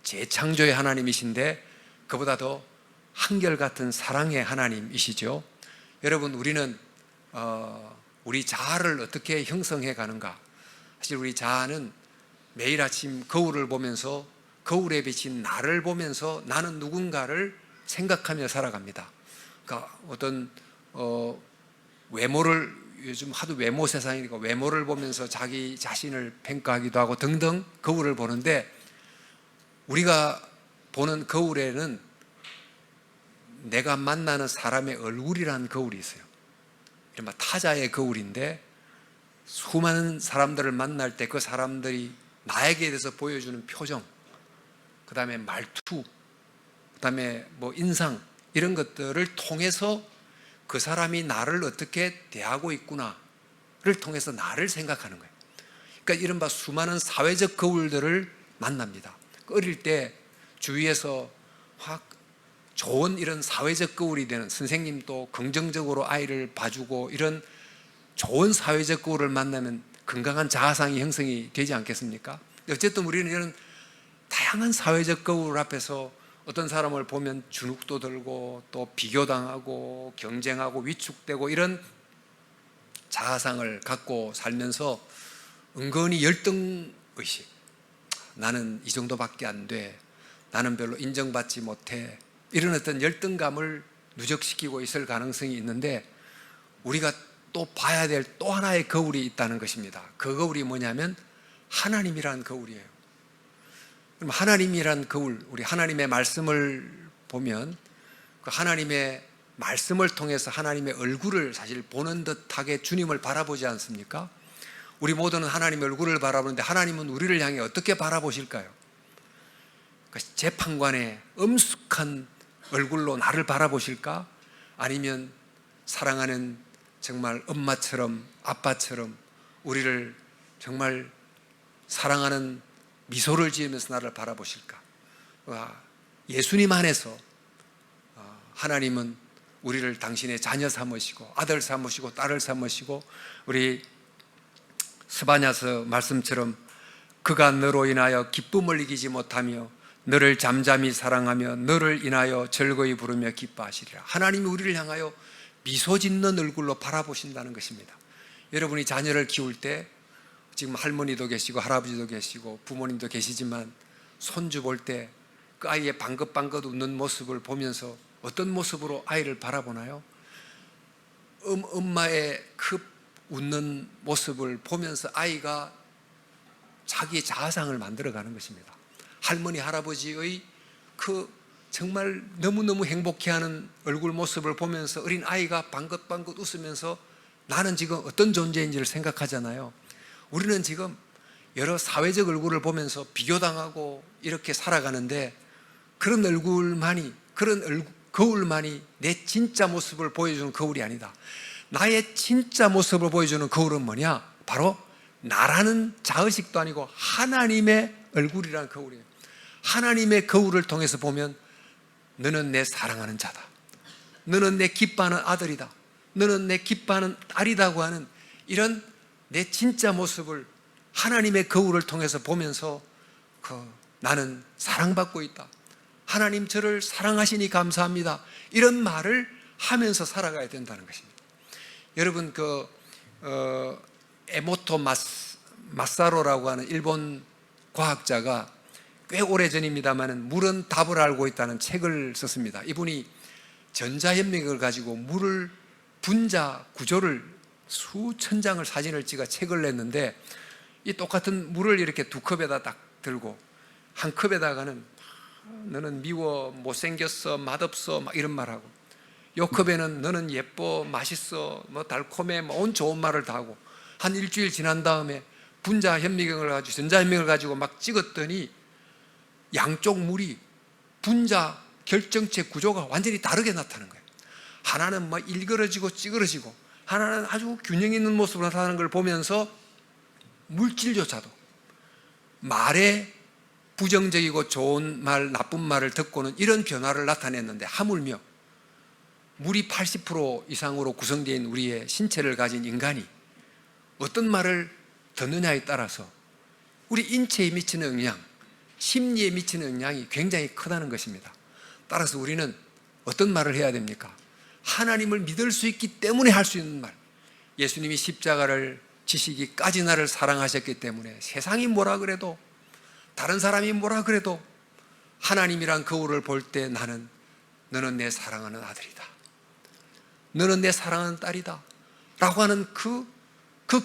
재창조의 하나님이신데 그보다 더 한결같은 사랑의 하나님이시죠. 여러분, 우리는 우리 자아를 어떻게 형성해 가는가? 사실 우리 자아는 매일 아침 거울을 보면서 거울에 비친 나를 보면서 나는 누군가를 생각하며 살아갑니다. 그러니까 어떤 외모를, 요즘 하도 외모 세상이니까 외모를 보면서 자기 자신을 평가하기도 하고 등등 거울을 보는데, 우리가 보는 거울에는 내가 만나는 사람의 얼굴이라는 거울이 있어요. 이른바 타자의 거울인데, 수많은 사람들을 만날 때 그 사람들이 나에게 대해서 보여주는 표정, 그 다음에 말투, 그 다음에 뭐 인상, 이런 것들을 통해서 그 사람이 나를 어떻게 대하고 있구나를 통해서 나를 생각하는 거예요. 그러니까 이른바 수많은 사회적 거울들을 만납니다. 어릴 때 주위에서 확 좋은 이런 사회적 거울이 되는, 선생님도 긍정적으로 아이를 봐주고 이런 좋은 사회적 거울을 만나면 건강한 자아상이 형성이 되지 않겠습니까? 어쨌든 우리는 이런 다양한 사회적 거울 앞에서 어떤 사람을 보면 주눅도 들고 또 비교당하고 경쟁하고 위축되고 이런 자아상을 갖고 살면서 은근히 열등의식, 나는 이 정도밖에 안 돼, 나는 별로 인정받지 못해, 이런 어떤 열등감을 누적시키고 있을 가능성이 있는데, 우리가 또 봐야 될 또 하나의 거울이 있다는 것입니다. 그 거울이 뭐냐면 하나님이라는 거울이에요. 그럼 하나님이란 거울, 우리 하나님의 말씀을 보면 그 하나님의 말씀을 통해서 하나님의 얼굴을 사실 보는 듯하게 주님을 바라보지 않습니까? 우리 모두는 하나님의 얼굴을 바라보는데 하나님은 우리를 향해 어떻게 바라보실까요? 그러니까 재판관의 엄숙한 얼굴로 나를 바라보실까? 아니면 사랑하는 정말 엄마처럼 아빠처럼 우리를 정말 사랑하는 미소를 지으면서 나를 바라보실까? 예수님 안에서 하나님은 우리를 당신의 자녀 삼으시고 아들 삼으시고 딸을 삼으시고, 우리 스바냐서 말씀처럼 그가 너로 인하여 기쁨을 이기지 못하며 너를 잠잠히 사랑하며 너를 인하여 즐거이 부르며 기뻐하시리라. 하나님이 우리를 향하여 미소 짓는 얼굴로 바라보신다는 것입니다. 여러분이 자녀를 키울 때 지금 할머니도 계시고 할아버지도 계시고 부모님도 계시지만 손주 볼 때 그 아이의 방긋방긋 웃는 모습을 보면서 어떤 모습으로 아이를 바라보나요? 엄마의 그 웃는 모습을 보면서 아이가 자기의 자아상을 만들어가는 것입니다. 할머니 할아버지의 그 정말 너무너무 행복해하는 얼굴 모습을 보면서 어린 아이가 방긋방긋 웃으면서 나는 지금 어떤 존재인지를 생각하잖아요. 우리는 지금 여러 사회적 얼굴을 보면서 비교당하고 이렇게 살아가는데, 그런 얼굴만이, 그런 거울만이 내 진짜 모습을 보여주는 거울이 아니다. 나의 진짜 모습을 보여주는 거울은 뭐냐? 바로 나라는 자의식도 아니고 하나님의 얼굴이라는 거울이에요. 하나님의 거울을 통해서 보면 너는 내 사랑하는 자다, 너는 내 기뻐하는 아들이다, 너는 내 기뻐하는 딸이다고 하는 이런 내 진짜 모습을 하나님의 거울을 통해서 보면서 그 나는 사랑받고 있다. 하나님 저를 사랑하시니 감사합니다. 이런 말을 하면서 살아가야 된다는 것입니다. 여러분 에모토 마사로라고 하는 일본 과학자가 꽤 오래전입니다만 물은 답을 알고 있다는 책을 썼습니다. 이분이 전자현미경을 가지고 물을 분자 구조를 수천 장을 사진을 찍어 책을 냈는데, 이 똑같은 물을 이렇게 두 컵에다 딱 들고 한 컵에다가는 너는 미워, 못생겼어, 맛없어 막 이런 말하고, 요 컵에는 너는 예뻐, 맛있어, 뭐 달콤해, 뭐 온 좋은 말을 다 하고, 한 일주일 지난 다음에 분자 현미경을 가지고 전자현미경을 가지고 막 찍었더니 양쪽 물이 분자 결정체 구조가 완전히 다르게 나타나는 거예요. 하나는 막 일그러지고 찌그러지고, 하나는 아주 균형 있는 모습으로 나타나는 걸 보면서 물질조차도 말에 부정적이고 좋은 말, 나쁜 말을 듣고는 이런 변화를 나타냈는데, 하물며 물이 80% 이상으로 구성되어 있는 우리의 신체를 가진 인간이 어떤 말을 듣느냐에 따라서 우리 인체에 미치는 영향, 심리에 미치는 영향이 굉장히 크다는 것입니다. 따라서 우리는 어떤 말을 해야 됩니까? 하나님을 믿을 수 있기 때문에 할 수 있는 말. 예수님이 십자가를 지시기까지 나를 사랑하셨기 때문에 세상이 뭐라 그래도, 다른 사람이 뭐라 그래도 하나님이란 거울을 볼 때 나는, 너는 내 사랑하는 아들이다, 너는 내 사랑하는 딸이다 라고 하는 그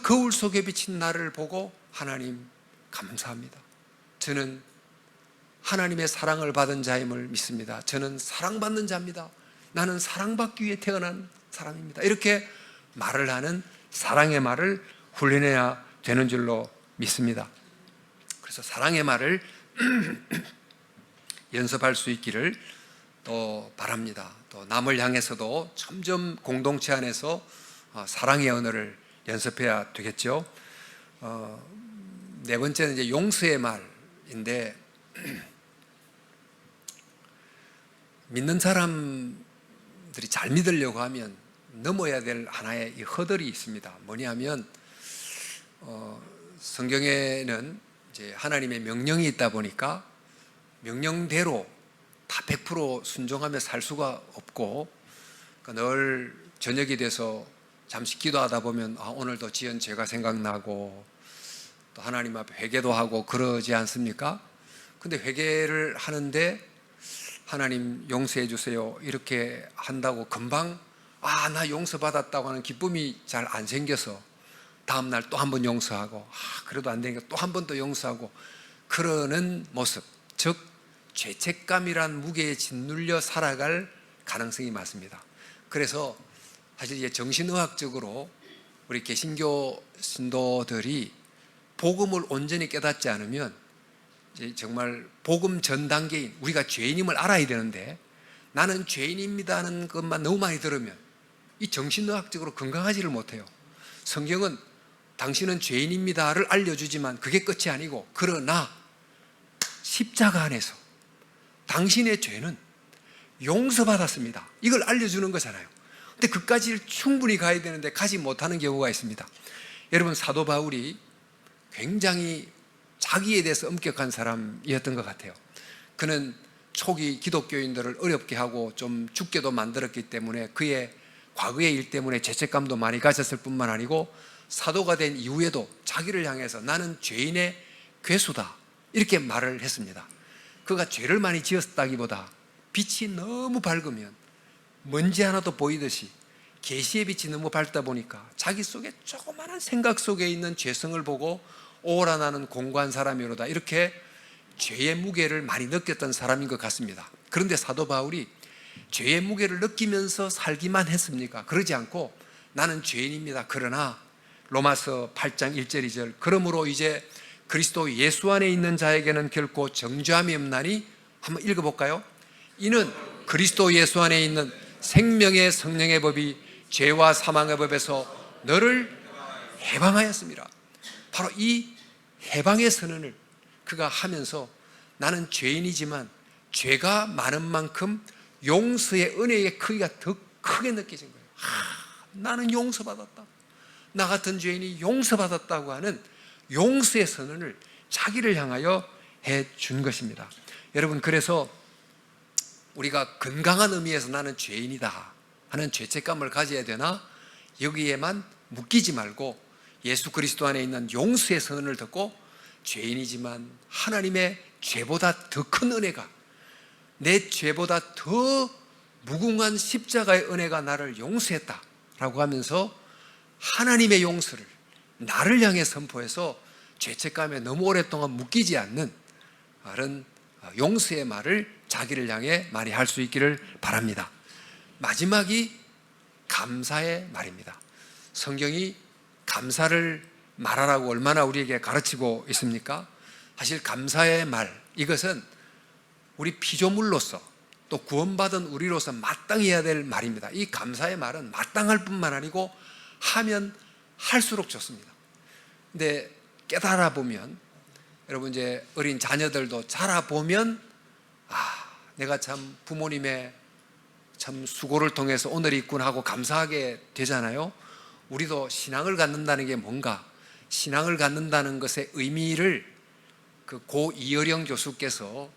거울 속에 비친 나를 보고, 하나님 감사합니다, 저는 하나님의 사랑을 받은 자임을 믿습니다, 저는 사랑받는 자입니다, 나는 사랑받기 위해 태어난 사람입니다, 이렇게 말을 하는 사랑의 말을 훈련해야 되는 줄로 믿습니다. 그래서 사랑의 말을 연습할 수 있기를 또 바랍니다. 또 남을 향해서도 점점 공동체 안에서 사랑의 언어를 연습해야 되겠죠. 네 번째는 이제 용서의 말인데, 믿는 사람들이 잘 믿으려고 하면 넘어야 될 하나의 이 허들이 있습니다. 뭐냐면 성경에는 이제 하나님의 명령이 있다 보니까 명령대로 다 100% 순종하며 살 수가 없고, 늘 저녁이 돼서 잠시 기도하다 보면 오늘도 지은 죄가 생각나고, 또 하나님 앞에 회개도 하고 그러지 않습니까? 근데 회개를 하는데 하나님 용서해 주세요 이렇게 한다고 금방 나 용서받았다고 하는 기쁨이 잘 안 생겨서 다음날 또 한 번 용서하고, 그래도 안 되니까 또 한 번 더 용서하고 그러는 모습, 즉 죄책감이란 무게에 짓눌려 살아갈 가능성이 많습니다. 그래서 사실 이제 정신의학적으로 우리 개신교 신도들이 복음을 온전히 깨닫지 않으면 이제 정말 복음 전 단계인, 우리가 죄인임을 알아야 되는데 나는 죄인입니다 하는 것만 너무 많이 들으면 이 정신의학적으로 건강하지를 못해요. 성경은 당신은 죄인입니다를 알려주지만 그게 끝이 아니고, 그러나 십자가 안에서 당신의 죄는 용서받았습니다, 이걸 알려주는 거잖아요. 근데 그까지를 충분히 가야 되는데 가지 못하는 경우가 있습니다. 여러분, 사도 바울이 굉장히 자기에 대해서 엄격한 사람이었던 것 같아요. 그는 초기 기독교인들을 어렵게 하고 좀 죽게도 만들었기 때문에 그의 과거의 일 때문에 죄책감도 많이 가졌을 뿐만 아니고, 사도가 된 이후에도 자기를 향해서 나는 죄인의 괴수다 이렇게 말을 했습니다. 그가 죄를 많이 지었다기보다 빛이 너무 밝으면 먼지 하나도 보이듯이 계시의 빛이 너무 밝다 보니까 자기 속에 조그마한 생각 속에 있는 죄성을 보고 오라 나는 공고한 사람이로다, 이렇게 죄의 무게를 많이 느꼈던 사람인 것 같습니다. 그런데 사도 바울이 죄의 무게를 느끼면서 살기만 했습니까? 그러지 않고 나는 죄인입니다, 그러나 로마서 8장 1절 2절 그러므로 이제 그리스도 예수 안에 있는 자에게는 결코 정죄함이 없나니, 한번 읽어볼까요? 이는 그리스도 예수 안에 있는 생명의 성령의 법이 죄와 사망의 법에서 너를 해방하였습니다. 바로 이 해방의 선언을 그가 하면서 나는 죄인이지만 죄가 많은 만큼 용서의 은혜의 크기가 더 크게 느껴진 거예요. 나는 용서받았다, 나 같은 죄인이 용서받았다고 하는 용서의 선언을 자기를 향하여 준 것입니다. 여러분, 그래서 우리가 건강한 의미에서 나는 죄인이다 하는 죄책감을 가져야 되나? 여기에만 묶이지 말고 예수 그리스도 안에 있는 용서의 선언을 듣고 죄인이지만 하나님의 죄보다 더 큰 은혜가, 내 죄보다 더 무궁한 십자가의 은혜가 나를 용서했다라고 하면서 하나님의 용서를 나를 향해 선포해서 죄책감에 너무 오랫동안 묶이지 않는 그런 용서의 말을 자기를 향해 많이 할 수 있기를 바랍니다. 마지막이 감사의 말입니다. 성경이 감사를 말하라고 얼마나 우리에게 가르치고 있습니까? 사실 감사의 말, 이것은 우리 피조물로서 또 구원받은 우리로서 마땅히 해야 될 말입니다. 이 감사의 말은 마땅할 뿐만 아니고 하면 할수록 좋습니다. 근데 깨달아 보면, 여러분 이제 어린 자녀들도 자라보면 내가 참 부모님의 참 수고를 통해서 오늘이 있구나 하고 감사하게 되잖아요. 우리도 신앙을 갖는다는 게 뭔가, 신앙을 갖는다는 것의 의미를 그 고 이어령 교수께서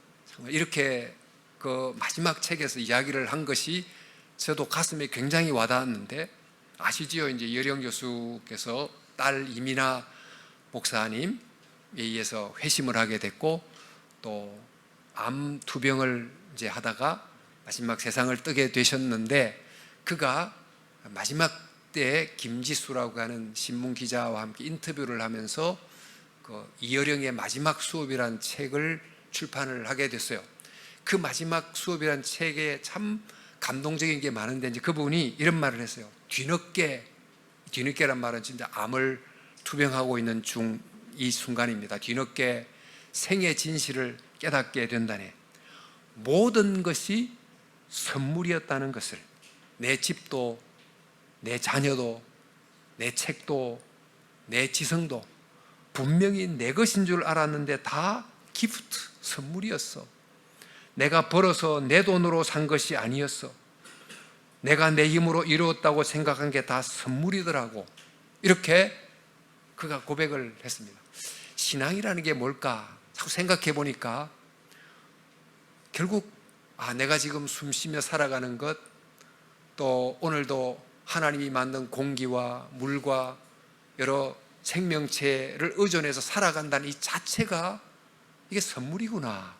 이렇게 그 마지막 책에서 이야기를 한 것이 저도 가슴에 굉장히 와닿았는데, 아시지요? 이제 이어령 교수께서 딸 이민아 목사님에 의해서 회심을 하게 됐고, 또 암 투병을 이제 하다가 마지막 세상을 뜨게 되셨는데, 그가 마지막 때 김지수라고 하는 신문 기자와 함께 인터뷰를 하면서 그 이어령의 마지막 수업이라는 책을 출판을 하게 됐어요. 그 마지막 수업이라는 책에 참 감동적인 게 많은데, 이제 그분이 이런 말을 했어요. 뒤늦게란 말은 진짜 암을 투병하고 있는 이 순간입니다. 뒤늦게 생의 진실을 깨닫게 된다네. 모든 것이 선물이었다는 것을, 내 집도, 내 자녀도, 내 책도, 내 지성도 분명히 내 것인 줄 알았는데 다 기프트, 선물이었어. 내가 벌어서 내 돈으로 산 것이 아니었어. 내가 내 힘으로 이루었다고 생각한 게 다 선물이더라고. 이렇게 그가 고백을 했습니다. 신앙이라는 게 뭘까? 자꾸 생각해 보니까 결국 내가 지금 숨 쉬며 살아가는 것, 또 오늘도 하나님이 만든 공기와 물과 여러 생명체를 의존해서 살아간다는 이 자체가 이게 선물이구나.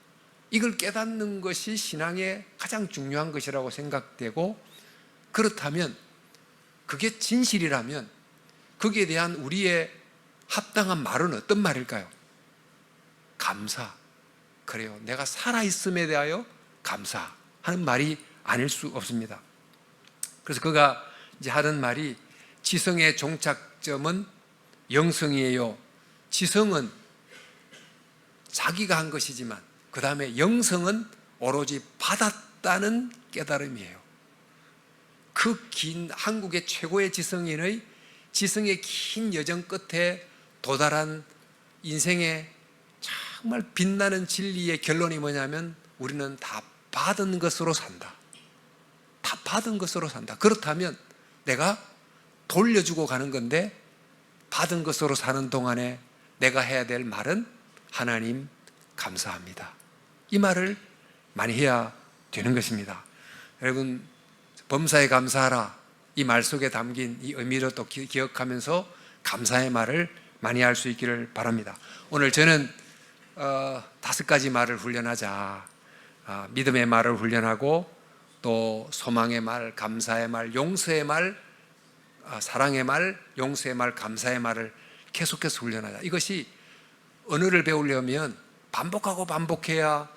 이걸 깨닫는 것이 신앙의 가장 중요한 것이라고 생각되고, 그렇다면, 그게 진실이라면 거기에 대한 우리의 합당한 말은 어떤 말일까요? 감사. 그래요. 내가 살아있음에 대하여 감사하는 말이 아닐 수 없습니다. 그래서 그가 이제 하는 말이, 지성의 종착점은 영성이에요. 지성은 자기가 한 것이지만 그 다음에 영성은 오로지 받았다는 깨달음이에요. 그 긴 한국의 최고의 지성인의 지성의 긴 여정 끝에 도달한 인생의 정말 빛나는 진리의 결론이 뭐냐면, 우리는 다 받은 것으로 산다. 다 받은 것으로 산다. 그렇다면 내가 돌려주고 가는 건데, 받은 것으로 사는 동안에 내가 해야 될 말은 하나님 감사합니다. 이 말을 많이 해야 되는 것입니다. 여러분, 범사에 감사하라, 이 말 속에 담긴 이 의미를 또 기억하면서 감사의 말을 많이 할 수 있기를 바랍니다. 오늘 저는 5가지 말을 훈련하자. 믿음의 말을 훈련하고, 또 소망의 말, 감사의 말, 용서의 말, 사랑의 말, 용서의 말, 감사의 말을 계속해서 훈련하자. 이것이 언어를 배우려면 반복하고 반복해야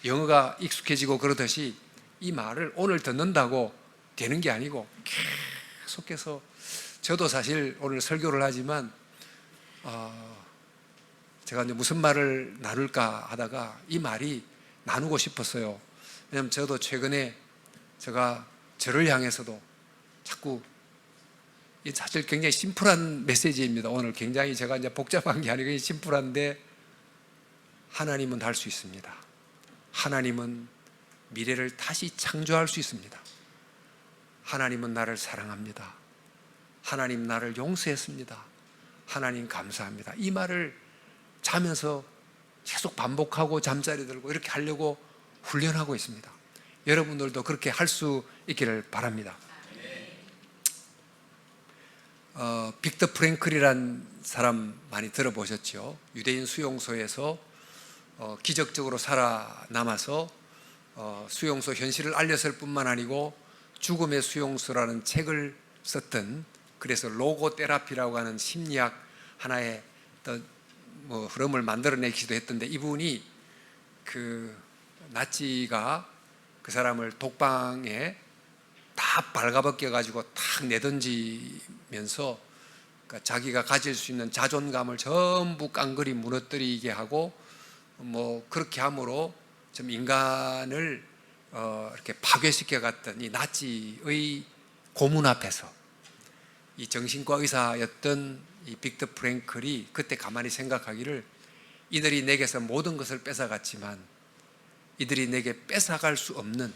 영어가 익숙해지고 그러듯이, 이 말을 오늘 듣는다고 되는 게 아니고 계속해서, 저도 사실 오늘 설교를 하지만 제가 이제 무슨 말을 나눌까 하다가 이 말이 나누고 싶었어요. 왜냐하면 저도 최근에 제가 저를 향해서도 자꾸, 사실 굉장히 심플한 메시지입니다. 오늘 굉장히 제가 이제 복잡한 게 아니고 심플한데, 하나님은 할 수 있습니다. 하나님은 미래를 다시 창조할 수 있습니다. 하나님은 나를 사랑합니다. 하나님 나를 용서했습니다. 하나님 감사합니다. 이 말을 자면서 계속 반복하고 잠자리 들고 이렇게 하려고 훈련하고 있습니다. 여러분들도 그렇게 할 수 있기를 바랍니다. 빅터 프랭클이란 사람 많이 들어보셨죠? 유대인 수용소에서 기적적으로 살아남아서 수용소 현실을 알렸을 뿐만 아니고 죽음의 수용소라는 책을 썼던, 그래서 로고 테라피라고 하는 심리학 하나의 흐름을 만들어내기도 했던데, 이분이 그 나치가 그 사람을 독방에 다 발가벗겨 가지고 탁 내던지면서 그러니까 자기가 가질 수 있는 자존감을 전부 깡그리 무너뜨리게 하고 그렇게 함으로 좀 인간을 이렇게 파괴시켜 갔던 이 나치의 고문 앞에서 이 정신과 의사였던 이 빅터 프랭클이 그때 가만히 생각하기를, 이들이 내게서 모든 것을 뺏어갔지만 이들이 내게 뺏어갈 수 없는,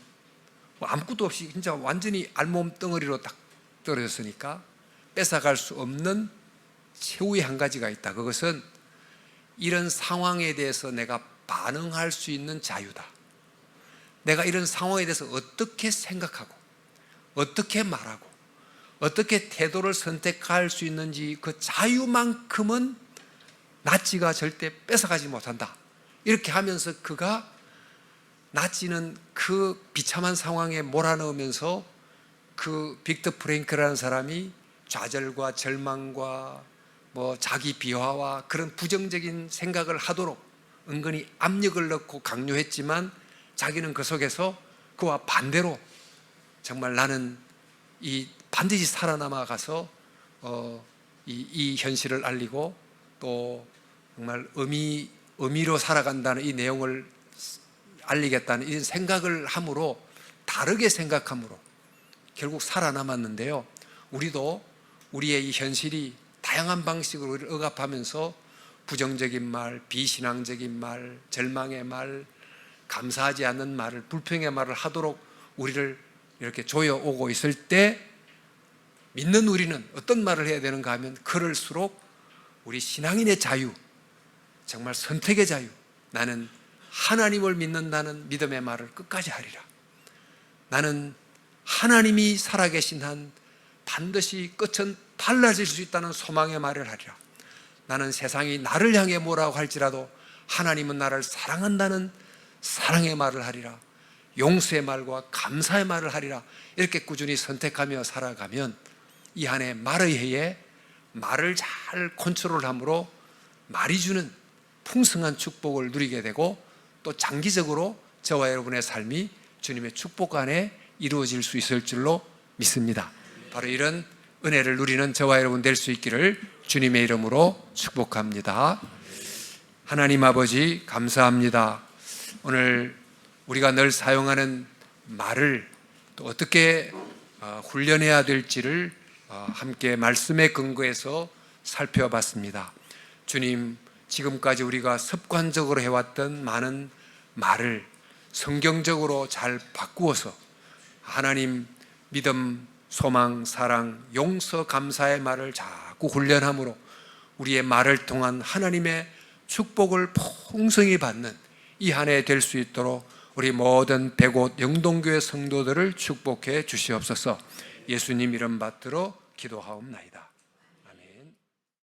아무것도 없이 진짜 완전히 알몸 덩어리로 딱 떨어졌으니까 뺏어갈 수 없는 최후의 한 가지가 있다. 그것은 이런 상황에 대해서 내가 반응할 수 있는 자유다. 내가 이런 상황에 대해서 어떻게 생각하고 어떻게 말하고 어떻게 태도를 선택할 수 있는지, 그 자유만큼은 나치가 절대 뺏어가지 못한다. 이렇게 하면서 나치는 그 비참한 상황에 몰아넣으면서 그 빅터 프랭클이라는 사람이 좌절과 절망과 자기 비하와 그런 부정적인 생각을 하도록 은근히 압력을 넣고 강요했지만, 자기는 그 속에서 그와 반대로 정말 나는 반드시 살아남아 가서 이 현실을 알리고 또 정말 의미로 살아간다는 이 내용을 알리겠다는 이런 생각을 함으로, 다르게 생각함으로 결국 살아남았는데요. 우리도 우리의 이 현실이 다양한 방식으로 우리를 억압하면서 부정적인 말, 비신앙적인 말, 절망의 말, 감사하지 않는 말을, 불평의 말을 하도록 우리를 이렇게 조여오고 있을 때, 믿는 우리는 어떤 말을 해야 되는가 하면, 그럴수록 우리 신앙인의 자유, 정말 선택의 자유, 나는 하나님을 믿는다는 믿음의 말을 끝까지 하리라. 나는 하나님이 살아계신 한 반드시 끝은 달라질 수 있다는 소망의 말을 하리라. 나는 세상이 나를 향해 뭐라고 할지라도 하나님은 나를 사랑한다는 사랑의 말을 하리라. 용서의 말과 감사의 말을 하리라. 이렇게 꾸준히 선택하며 살아가면 이 한 해 말의 해에 말을 잘 컨트롤함으로 말이 주는 풍성한 축복을 누리게 되고, 또 장기적으로 저와 여러분의 삶이 주님의 축복 안에 이루어질 수 있을 줄로 믿습니다. 바로 이런 은혜를 누리는 저와 여러분 될 수 있기를 주님의 이름으로 축복합니다. 하나님 아버지, 감사합니다. 오늘 우리가 늘 사용하는 말을 또 어떻게 훈련해야 될지를 함께 말씀에 근거해서 살펴봤습니다. 주님, 지금까지 우리가 습관적으로 해왔던 많은 말을 성경적으로 잘 바꾸어서 하나님, 믿음, 소망, 사랑, 용서, 감사의 말을 자꾸 훈련함으로 우리의 말을 통한 하나님의 축복을 풍성히 받는 이 한 해 될 수 있도록 우리 모든 백옷 영동교회 성도들을 축복해 주시옵소서. 예수님 이름 받들어 기도하옵나이다.